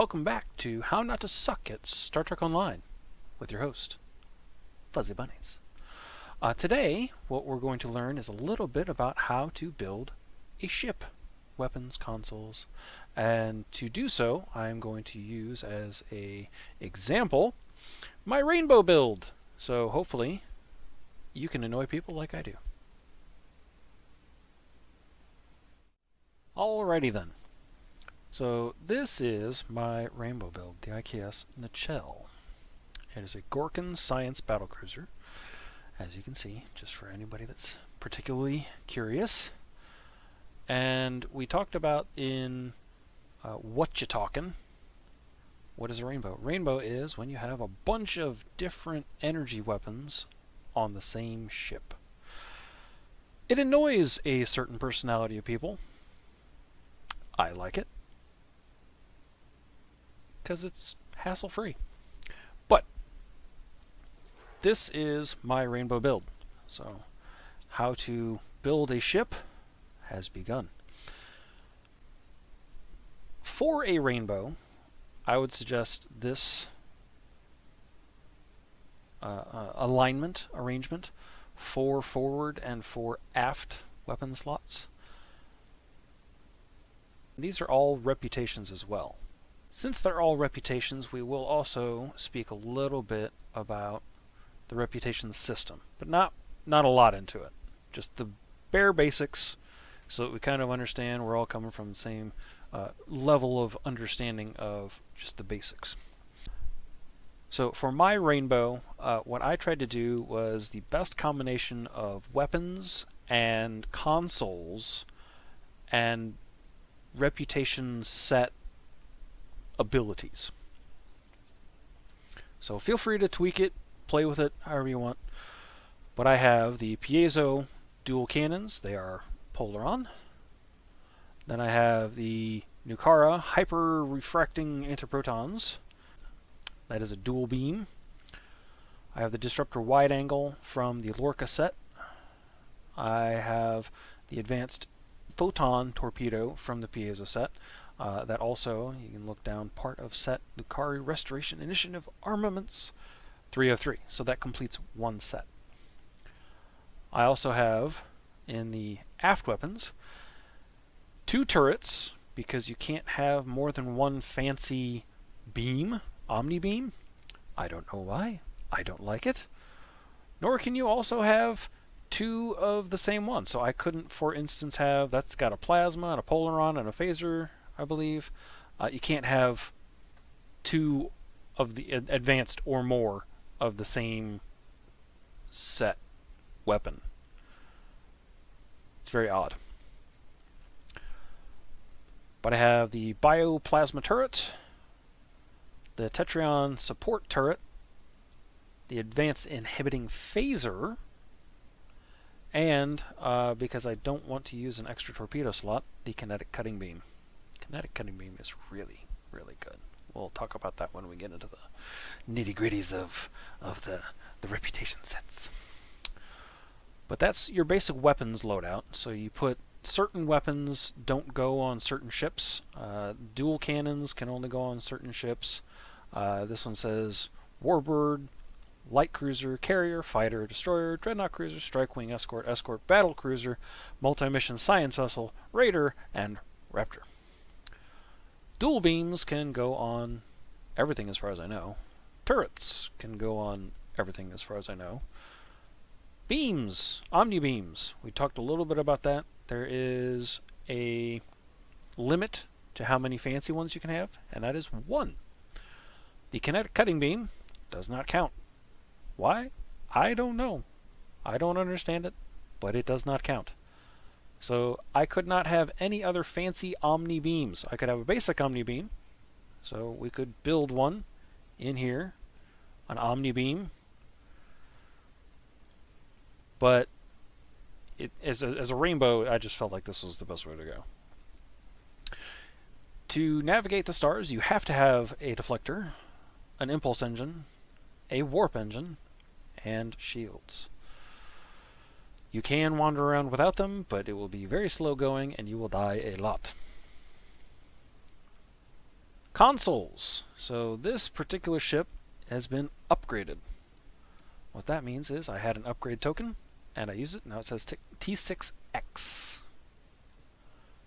Welcome back to How Not to Suck at Star Trek Online with your host, Fuzzy Bunnies. Today, what we're going to learn is a little bit about how to build a ship, weapons, consoles, and to do so, I'm going to use as a example my rainbow build. So hopefully, you can annoy people like I do. Alrighty then. So this is my rainbow build, the IKS Nechel. It is a Gorkan science battlecruiser, as you can see, just for anybody that's particularly curious. And we talked about in What You Talkin', what is a rainbow? Rainbow is when you have a bunch of different energy weapons on the same ship. It annoys a certain personality of people. I like it, because it's hassle-free. But this is my rainbow build. So how to build a ship has begun. For a rainbow, I would suggest this alignment arrangement: 4 forward and 4 aft weapon slots. These are all reputations as well. Since they're all reputations, we will also speak a little bit about the reputation system, but not a lot into it. Just the bare basics, so that we kind of understand we're all coming from the same level of understanding of just the basics. So for my rainbow, what I tried to do was the best combination of weapons and consoles and reputation set abilities. So feel free to tweak it, play with it however you want. But I have the Piezo dual cannons. They are Polaron. Then I have the Nukara hyper refracting antiprotons. That is a dual beam. I have the Disruptor wide angle from the Lorca set. I have the advanced Photon torpedo from the Piezo set. That also, you can look down, part of set Nukara Restoration Initiative Armaments 303. So that completes one set. I also have, in the aft weapons, 2 turrets, because you can't have more than one fancy beam, OmniBeam. I don't know why. I don't like it. Nor can you also have 2 of the same one. So I couldn't, for instance, have, that's got a plasma and a Polaron and a phaser, I believe. You can't have 2 of the advanced or more of the same set weapon. It's very odd. But I have the bioplasma turret, the Tetryon support turret, the advanced inhibiting phaser, and because I don't want to use an extra torpedo slot, the kinetic cutting beam. Kinetic cutting beam is really, really good. We'll talk about that when we get into the nitty-gritties of the reputation sets. But that's your basic weapons loadout. So you put certain weapons don't go on certain ships. Dual cannons can only go on certain ships. This one says Warbird, Light Cruiser, Carrier, Fighter, Destroyer, Dreadnought Cruiser, Strike Wing, Escort, Battle Cruiser, Multi-Mission Science Vessel, Raider, and Raptor. Dual beams can go on everything as far as I know. Turrets can go on everything as far as I know. Beams, OmniBeams, we talked a little bit about that. There is a limit to how many fancy ones you can have, and that is 1. The kinetic cutting beam does not count. Why? I don't know. I don't understand it, but it does not count. So I could not have any other fancy OmniBeams. I could have a basic OmniBeam, so we could build one in here, an OmniBeam, but as a rainbow, I just felt like this was the best way to go. To navigate the stars, you have to have a deflector, an impulse engine, a warp engine, and shields. You can wander around without them, but it will be very slow going and you will die a lot. Consoles. So this particular ship has been upgraded. What that means is I had an upgrade token, and I use it. Now it says T6X.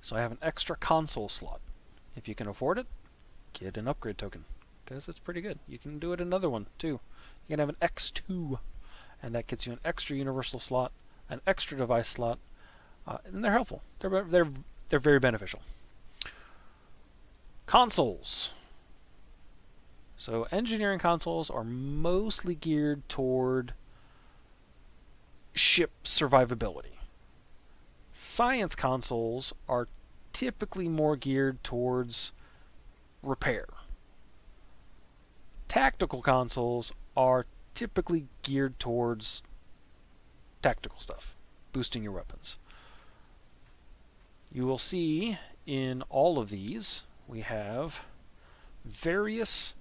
So I have an extra console slot. If you can afford it, get an upgrade token, because it's pretty good. You can do it another one, too. You can have an X2, and that gets you an extra universal slot, an extra device slot, and they're helpful. They're very beneficial. Consoles. So engineering consoles are mostly geared toward ship survivability. Science consoles are typically more geared towards repair. Tactical consoles are typically geared towards tactical stuff, boosting your weapons. You will see in all of these we have various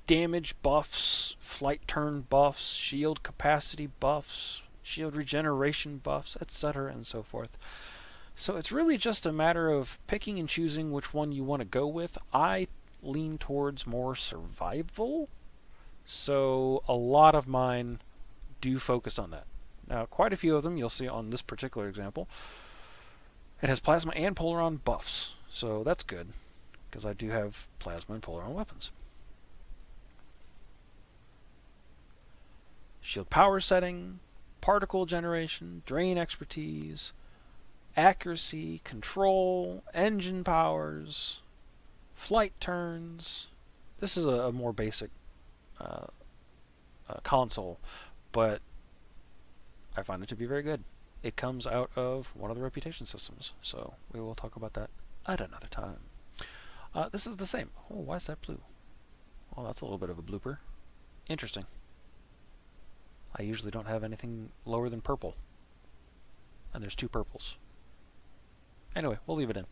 damage buffs, flight turn buffs, shield capacity buffs, shield regeneration buffs, etc. and so forth. So it's really just a matter of picking and choosing which one you want to go with. I lean towards more survival, so a lot of mine do focus on that. Now, quite a few of them you'll see on this particular example. It has plasma and Polaron buffs, so that's good, because I do have plasma and Polaron weapons. Shield power setting, particle generation, drain expertise, accuracy, control, engine powers, flight turns. This is a more basic console, but I find it to be very good. It comes out of one of the reputation systems, so we will talk about that at another time. This is the same. Oh, why is that blue? Oh, that's a little bit of a blooper. Interesting. I usually don't have anything lower than purple. And there's 2 purples. Anyway, we'll leave it in.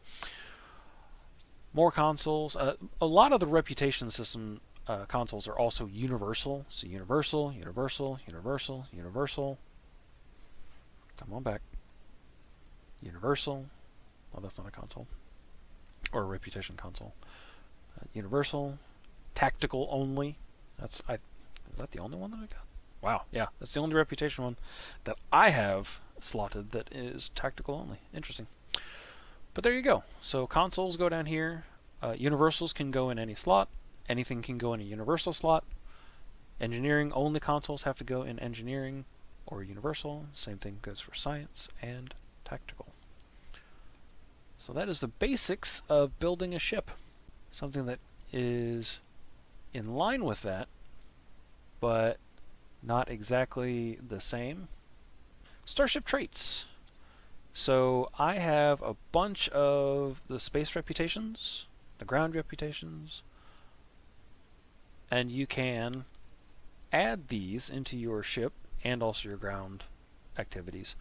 More consoles. A lot of the reputation system consoles are also universal. So universal, universal, universal, universal. Come on back. Universal. Well, that's not a console. Or a reputation console. Universal. Tactical only. Is that the only one that I got? Wow, yeah, that's the only reputation one that I have slotted that is tactical only. Interesting. But there you go. So consoles go down here. Universals can go in any slot. Anything can go in a universal slot. Engineering only consoles have to go in engineering or universal. Same thing goes for science and tactical. So that is the basics of building a ship. Something that is in line with that, but not exactly the same. Starship traits. So I have a bunch of the space reputations, the ground reputations, and you can add these into your ship and also your ground activities,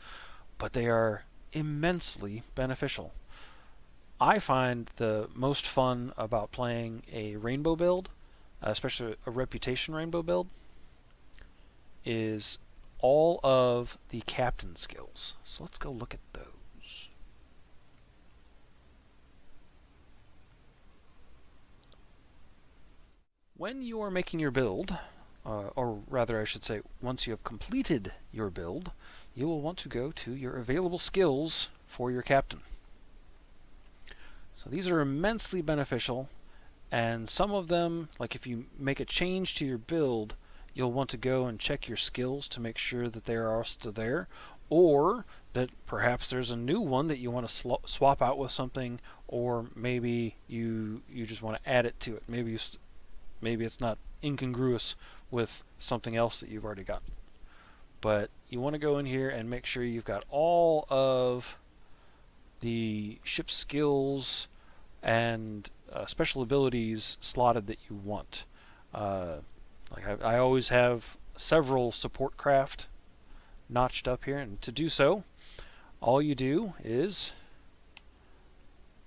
but they are immensely beneficial. I find the most fun about playing a rainbow build, especially a reputation rainbow build, is all of the captain skills. So let's go look at those. When you are making your build, or rather I should say, once you have completed your build, you will want to go to your available skills for your captain. So these are immensely beneficial, and some of them, like if you make a change to your build, you'll want to go and check your skills to make sure that they are still there, or that perhaps there's a new one that you want to swap out with something, or maybe you just want to add it to it. Maybe it's not incongruous with something else that you've already got. But you want to go in here and make sure you've got all of the ship skills and special abilities slotted that you want. Like I always have several support craft notched up here, and to do so, all you do is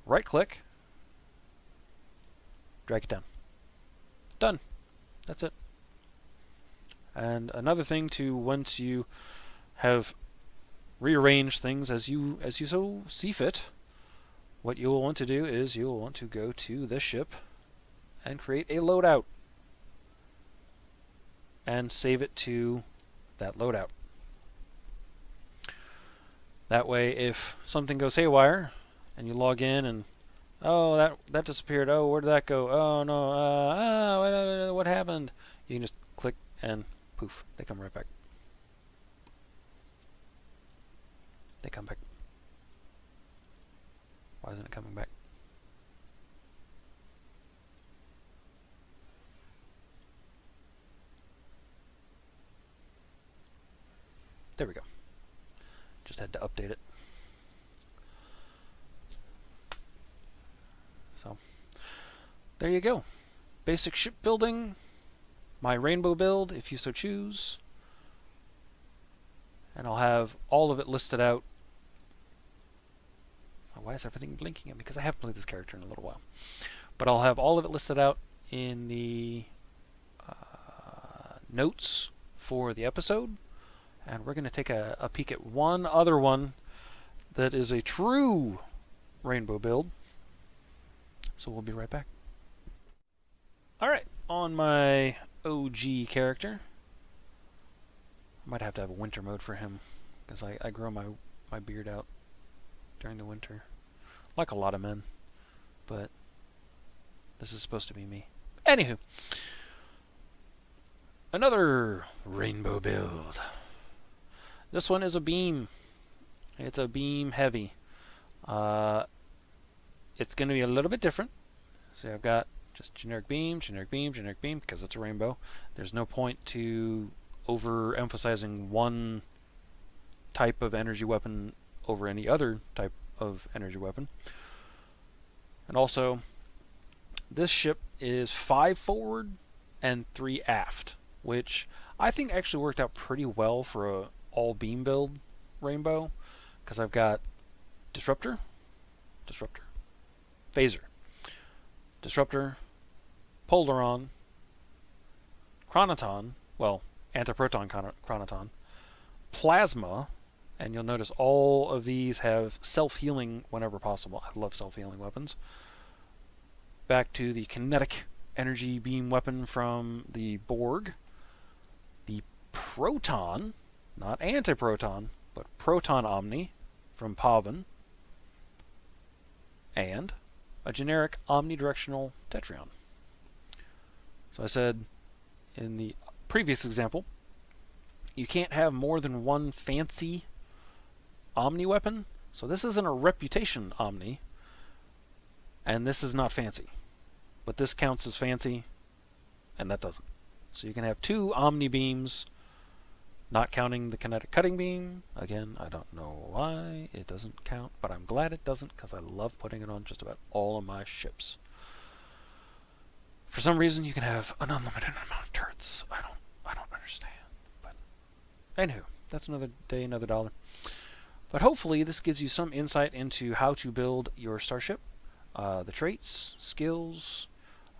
right click, drag it down. Done. That's it. And another thing to, once you have rearranged things as you so see fit, what you will want to do is you will want to go to this ship and create a loadout and save it to that loadout. That way, if something goes haywire and you log in and oh, that disappeared. Oh, where did that go? Oh no, what happened? You can just click and poof, they come right back. They come back. Why isn't it coming back? There we go. Just had to update it. So, there you go. Basic shipbuilding, my rainbow build, if you so choose. And I'll have all of it listed out. Oh, why is everything blinking at me? Because I haven't played this character in a little while. But I'll have all of it listed out in the notes for the episode. And we're going to take a peek at one other one that is a true rainbow build. So we'll be right back. Alright, on my OG character. I might have to have a winter mode for him, because I grow my beard out during the winter. Like a lot of men. But this is supposed to be me. Anywho. Another rainbow build. This one is a beam. It's a beam heavy. It's going to be a little bit different. So I've got just generic beam, generic beam, generic beam, because it's a rainbow. There's no point to overemphasizing one type of energy weapon over any other type of energy weapon. And also, this ship is 5 forward and 3 aft, which I think actually worked out pretty well for a all beam build rainbow, because I've got Disruptor, Phaser, Disruptor, Polaron, Chronoton, well, antiproton Chronoton, Plasma, and you'll notice all of these have self-healing whenever possible. I love self-healing weapons. Back to the Kinetic energy beam weapon from the Borg, the Proton, not antiproton, but Proton Omni from Pavon, and a generic omnidirectional Tetryon. So I said in the previous example, you can't have more than one fancy Omni weapon. So this isn't a reputation Omni, and this is not fancy. But this counts as fancy, and that doesn't. So you can have 2 Omni beams, not counting the kinetic cutting beam. Again, I don't know why it doesn't count, but I'm glad it doesn't, because I love putting it on just about all of my ships. For some reason, you can have an unlimited amount of turrets. I don't understand. But anywho, that's another day, another dollar. But hopefully, this gives you some insight into how to build your starship, the traits, skills.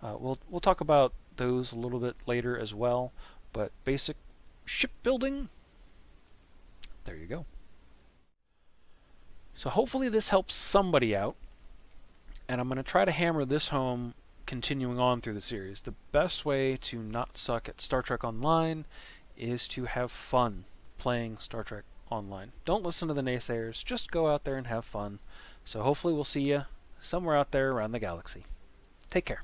We'll talk about those a little bit later as well. But basic shipbuilding, there you go. So hopefully this helps somebody out, and I'm going to try to hammer this home continuing on through the series. The best way to not suck at Star Trek Online is to have fun playing Star Trek Online. Don't listen to the naysayers, just go out there and have fun. So hopefully we'll see you somewhere out there around the galaxy. Take care.